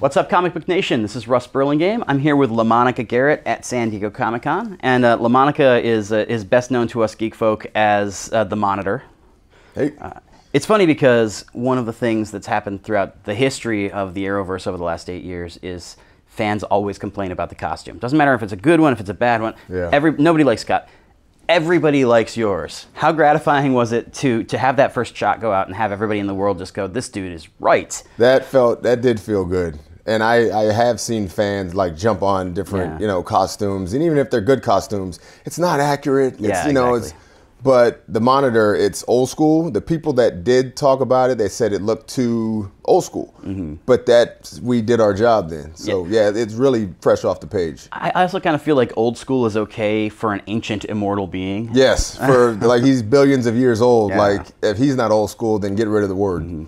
What's up, Comic Book Nation? This is Russ Burlingame. I'm here with LaMonica Garrett at San Diego Comic-Con. And LaMonica is best known to us geek folk as the Monitor. Hey. It's funny because one of the things that's happened throughout the history of the Arrowverse over the last 8 years is fans always complain about the costume. Doesn't matter if it's a good one, if it's a bad one. Yeah. Nobody likes Scott. Everybody likes yours. How gratifying was it to have that first shot go out and have everybody in the world just go, this dude is right? That did feel good. And I have seen fans like jump on different, costumes, and even if they're good costumes, it's not accurate. It's, exactly. But the Monitor, it's old school. The people that did talk about it, they said it looked too old school. Mm-hmm. But we did our job then. So yeah, it's really fresh off the page. I also kind of feel like old school is okay for an ancient immortal being. Yes, for like he's billions of years old. Yeah. Like if he's not old school, then get rid of the word. Mm-hmm.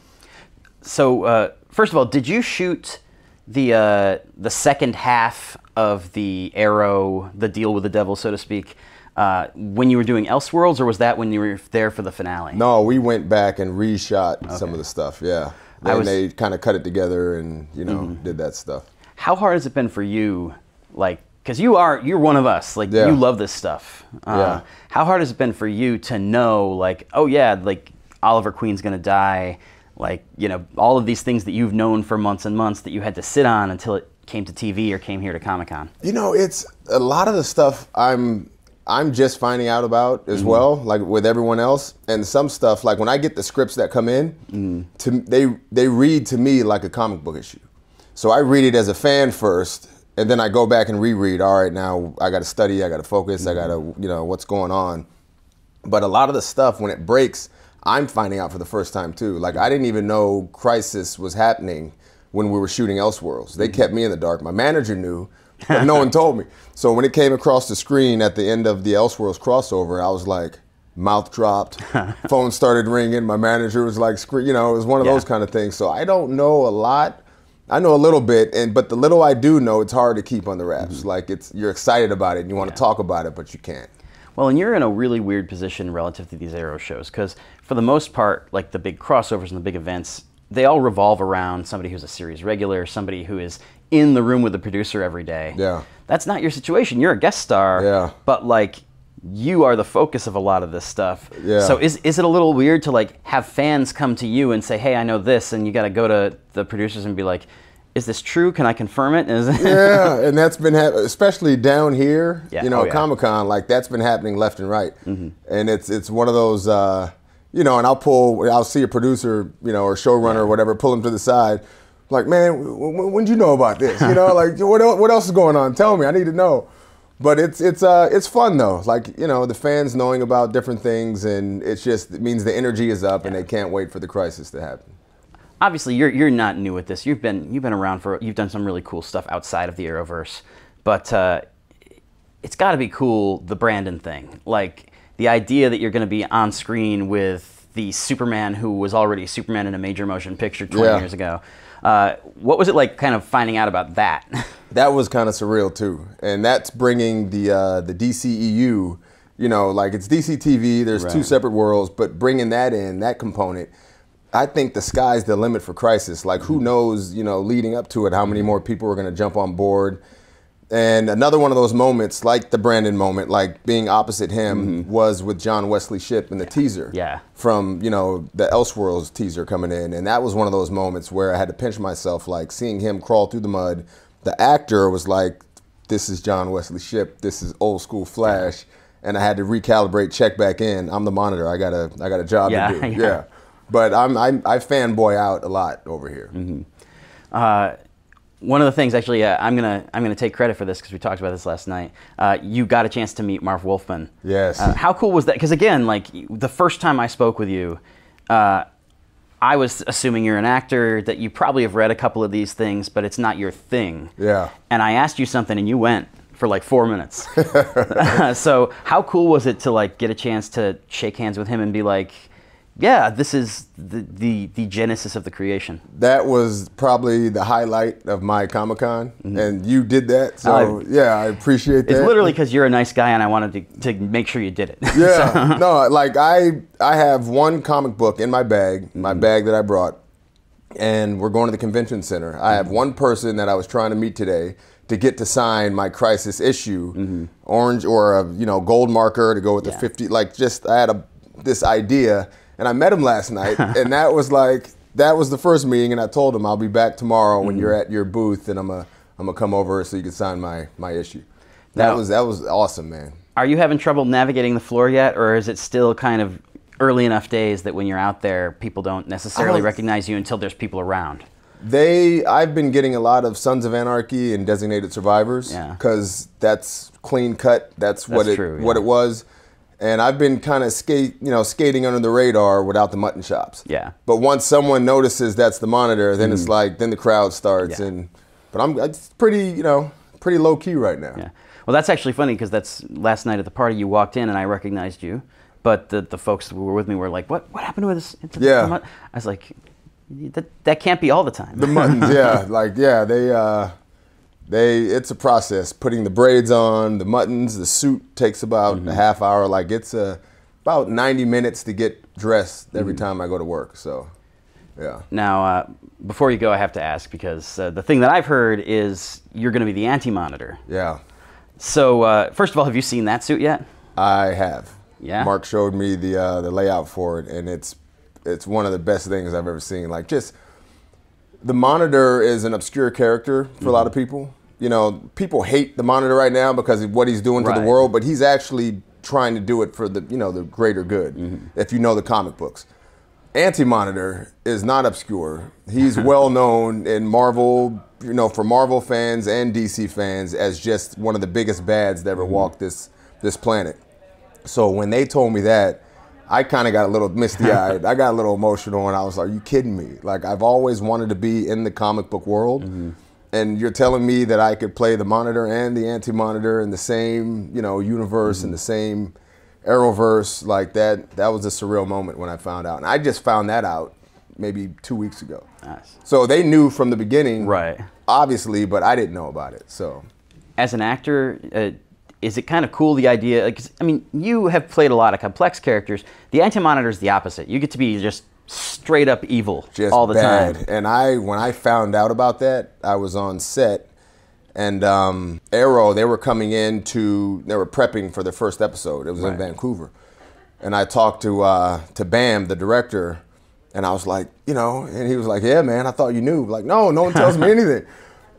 So first of all, did you shoot the second half of the Arrow, the deal with the devil, so to speak, when you were doing Elseworlds, or was that when you were there for the finale? No, we went back and reshot some of the stuff, yeah. And they kind of cut it together and, did that stuff. How hard has it been for you, like, because you're one of us, like, you love this stuff. How hard has it been for you to know, like, oh yeah, like, Oliver Queen's gonna die, like, all of these things that you've known for months and months that you had to sit on until it came to TV or came here to Comic-Con? It's a lot of the stuff I'm just finding out about as well, like with everyone else. And some stuff, like when I get the scripts that come in, they read to me like a comic book issue. So I read it as a fan first, and then I go back and reread. All right, now I got to study, I got to focus, I got to, what's going on. But a lot of the stuff, when it breaks, I'm finding out for the first time too. Like I didn't even know Crisis was happening when we were shooting Elseworlds. They kept me in the dark. My manager knew, but no one told me. So when it came across the screen at the end of the Elseworlds crossover, I was like, mouth dropped, phone started ringing. My manager was like, it was one of those kind of things. So I don't know a lot. I know a little bit, but the little I do know, it's hard to keep on the wraps. Like you're excited about it and you want to talk about it, but you can't. Well, and you're in a really weird position relative to these Arrow shows, because for the most part, like the big crossovers and the big events, they all revolve around somebody who's a series regular, somebody who is in the room with the producer every day. Yeah. That's not your situation. You're a guest star, but like you are the focus of a lot of this stuff. Yeah. So is it a little weird to like have fans come to you and say, hey, I know this, and you got to go to the producers and be like, is this true? Can I confirm it? Yeah, and that's been especially down here, Comic-Con, like that's been happening left and right. And it's one of those, and I'll see a producer, or showrunner or whatever, pull him to the side, like, man, when did you know about this? Like what else is going on? Tell me, I need to know. But it's fun though, like the fans knowing about different things, and it means the energy is up, and they can't wait for the Crisis to happen. Obviously, you're not new at this. You've been around you've done some really cool stuff outside of the Arrowverse, but it's got to be cool, the Brandon thing, like the idea that you're going to be on screen with the Superman who was already Superman in a major motion picture 20 years ago. What was it like, kind of finding out about that? That was kind of surreal too, and that's bringing the DCEU. Like it's DC TV. There's two separate worlds, but bringing that component. I think the sky's the limit for Crisis. Like, who knows, leading up to it, how many more people are going to jump on board. And another one of those moments, like the Brandon moment, like being opposite him, was with John Wesley Shipp in the teaser. Yeah. From, the Elseworlds teaser coming in. And that was one of those moments where I had to pinch myself, like seeing him crawl through the mud. The actor was like, this is John Wesley Shipp. This is old school Flash. And I had to recalibrate, check back in. I'm the Monitor. I got a job to do. Yeah. But I fanboy out a lot over here. One of the things, actually, I'm gonna take credit for this because we talked about this last night. You got a chance to meet Marv Wolfman. Yes. How cool was that? Because again, like the first time I spoke with you, I was assuming you're an actor, that you probably have read a couple of these things, but it's not your thing. Yeah. And I asked you something, and you went for like 4 minutes. So how cool was it to like get a chance to shake hands with him and be like, yeah, this is the genesis of the creation. That was probably the highlight of my Comic-Con, and you did that, so yeah, I appreciate that. It's literally because you're a nice guy, and I wanted to make sure you did it. Yeah, so. No, like I have one comic book in my bag that I brought, and we're going to the convention center. I have one person that I was trying to meet today to get to sign my Crisis issue, orange or a gold marker to go with the 50. Like, just I had this idea, and I met him last night, and that was the first meeting, and I told him I'll be back tomorrow when you're at your booth, and I'm gonna come over so you can sign my issue. That was awesome, man. Are you having trouble navigating the floor yet, or is it still kind of early enough days that when you're out there, people don't necessarily recognize you until there's people around? I've been getting a lot of Sons of Anarchy and Designated Survivors, because that's clean cut. That's what it was. And I've been kind of skating under the radar without the mutton chops. Yeah. But once someone notices that's the Monitor, then it's like, then the crowd starts. Yeah. But it's pretty low key right now. Yeah. Well, that's actually funny, because that's last night at the party. You walked in and I recognized you, but the folks who were with me were like, "What happened to this?" I was like, "That can't be all the time." The muttons, it's a process. Putting the braids on, the muttons, the suit takes about a half hour. Like, it's about 90 minutes to get dressed every time I go to work. So, yeah. Now, before you go, I have to ask, because the thing that I've heard is you're going to be the anti-Monitor. Yeah. So, first of all, have you seen that suit yet? I have. Yeah. Mark showed me the layout for it, and it's one of the best things I've ever seen. Like, just the Monitor is an obscure character for a lot of people. People hate the Monitor right now because of what he's doing for the world, but he's actually trying to do it for the the greater good. If you know the comic books, Anti-Monitor is not obscure. He's well known in Marvel, for Marvel fans and DC fans, as just one of the biggest bads that ever walked this planet. So when they told me that, I kind of got a little misty-eyed. I got a little emotional, and I was like, "Are you kidding me?" Like, I've always wanted to be in the comic book world, and you're telling me that I could play the Monitor and the Anti-Monitor in the same, universe, in the same Arrowverse. Like, that was a surreal moment when I found out. And I just found that out maybe 2 weeks ago. Nice. So they knew from the beginning, right? Obviously, but I didn't know about it. So, as an actor, is it kind of cool, the idea? 'Cause, I mean, you have played a lot of complex characters. The Anti-Monitor is the opposite. You get to be just straight up evil all the time. And when I found out about that, I was on set, and Arrow, they were prepping for their first episode. It was in Vancouver, and I talked to Bam, the director, and I was like, and he was like, "Yeah, man, I thought you knew." Like, no one tells me anything.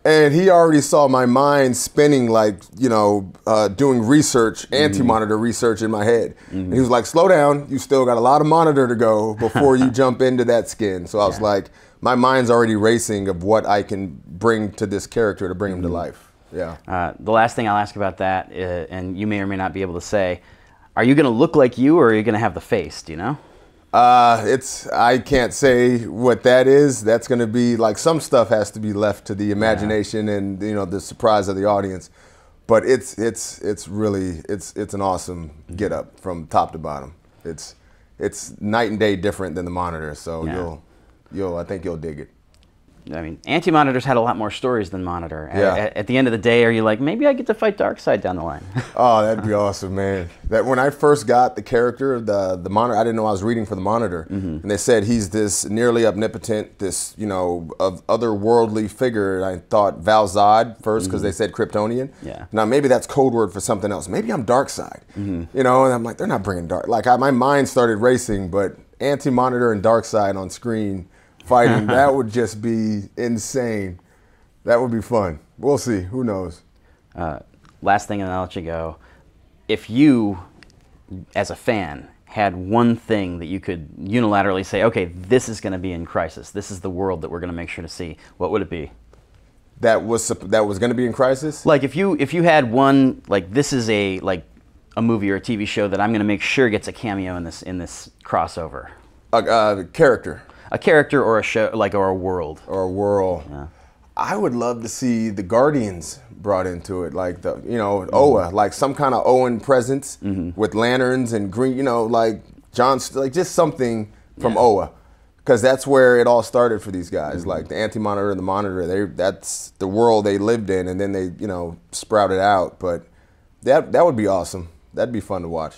And he already saw my mind spinning, like, doing research, Anti-Monitor research in my head. And he was like, "Slow down. You still got a lot of Monitor to go before you jump into that skin." So I was like, my mind's already racing of what I can bring to this character to bring him to life. Yeah. The last thing I'll ask about that, and you may or may not be able to say, are you going to look like you, or are you going to have the face? Do you know? I can't say what that is. That's going to be like, some stuff has to be left to the imagination and the surprise of the audience. But it's really an awesome get up from top to bottom. It's night and day different than the Monitor. So I think you'll dig it. I mean, Anti-Monitor's had a lot more stories than Monitor. At the end of the day, are you like, maybe I get to fight Darkseid down the line? Oh, that'd be awesome, man. That when I first got the character, the Monitor, I didn't know I was reading for the Monitor, and they said he's this nearly omnipotent, this of otherworldly figure. I thought Val Zod first, because they said Kryptonian. Yeah. Now maybe that's code word for something else. Maybe I'm Darkseid. And I'm like, they're not bringing Dark. Like, my mind started racing, but Anti-Monitor and Darkseid on screen fighting, that would just be insane. That would be fun. We'll see. Who knows? Last thing, and then I'll let you go. If you, as a fan, had one thing that you could unilaterally say, okay, this is going to be in Crisis, this is the world that we're going to make sure to see, what would it be? That was going to be in Crisis? Like, if you had one, like, this is a movie or a TV show that I'm going to make sure gets a cameo in this crossover. Character. A character or a show, or a world. Or a world. Yeah. I would love to see the Guardians brought into it, like Oa, like some kind of Owen presence with lanterns and green, like just something from Oa, because that's where it all started for these guys. Like the Anti-Monitor and the Monitor, that's the world they lived in, and then they sprouted out. But that would be awesome. That'd be fun to watch.